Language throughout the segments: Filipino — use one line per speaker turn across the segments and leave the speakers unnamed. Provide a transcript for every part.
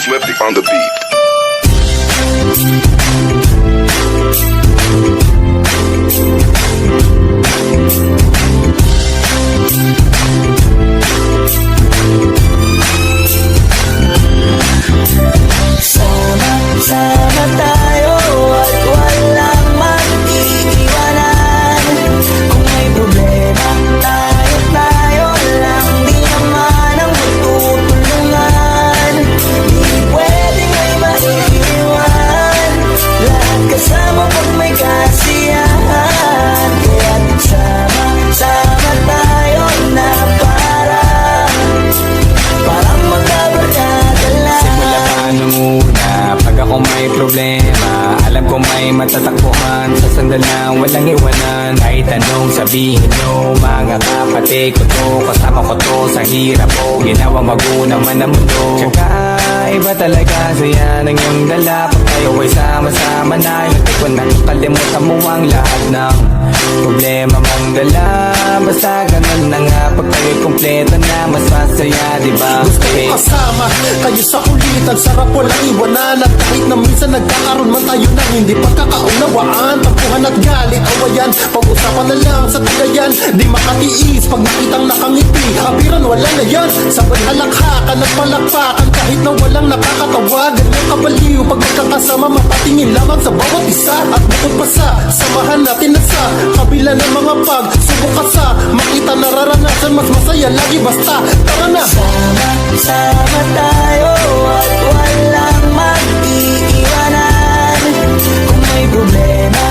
Flippy on the beat.
Sama tayo at walang mag-iiwanan. Kung may problema, tayo lang. Di naman ang magtutulungan. Di pwedeng may maiiwan. Lahat kasama pag may kasiyahan. Kaya't sama tayo na parang magkabarkada lang.
Simula pa nung una, pag ako may problema, alam ko may matatakbuhan. Sa sandal na walang iwanan. Kahit anong sabihin nyo, mga kapatid ko to, kasama ko to sa hirap ko. Ginawa magunang man ang mundo. Tsaka iba talaga saya ng iyong dala. Pag tayo ay sama-sama na, hindi ko na kalimutan mo ang lahat ng problema mong dala. Basta ganun na nga, pag tayo'y kompleto na, mas masaya, diba?
Gusto ko kasama kayo sa kulitan, sarap walang iwanan. At kahit na minsan nagkakaroon man tayo ng hindi pagkakaunawaan, tampuhan at galit, awayan, pag-usapan na lang sa tagayan. Di makatiis pag nakitang nakangiti, abiran wala na yan. Sabay halakhakan at palakpakan kahit na walang nakakatawa. Ganyan kabaliw pag magkakasama, mapatingin lamang sa bawat isa. At bukod pa sa samahan natin na sa kabila ng mga pagsubok ka sa makita nararanasan, mas masaya lagi basta tara na.
Sama tayo at walang mag-iiwanan. Kung may problema,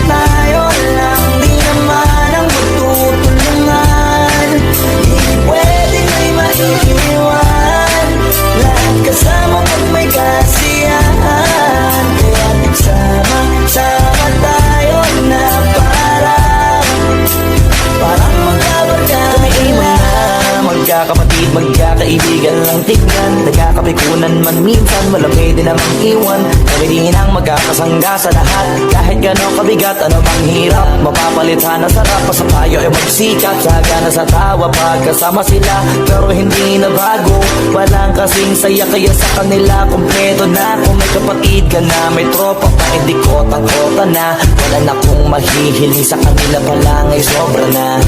tayo lang. Di naman ang magtutulungan. Di pwedeng may maiiwan. Lahat kasama pag may kasiyahan. Kaya't sama tayo na parang magkabarkada. Magkakapatid, magkakaibigan lang tignan. Nagkakapikunan man minsan, walang pwede namang iwan. Kami din ang magkakasangga sa lahat. Kahit gano'ng kabigat, ano bang hirap, mapapalitan na sarap. Pa sa payo ay magsikat, saga na sa tawa pagkasama sila. Pero hindi na bago, walang kasing saya. Kaya sa kanila kompleto na. Kung may kapatid ka na, may tropa pa, hindi kota-kota na. Wala na kong mahihiling sa kanila pa lang ay sobra na.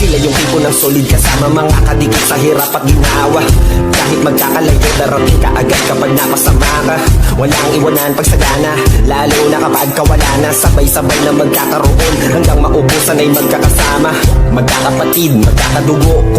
Sila yung tipo ng solid kasama, mga kadikit sa hirap at ginawa. Kahit magkakalayo, darating ka agad kapag napasama ka. Walang iwanan pag sagana, lalo na kapag kawala na. Sabay-sabay na magkakaroon hanggang maubusan ay magkakasama. Magkakapatid, magkakadugo.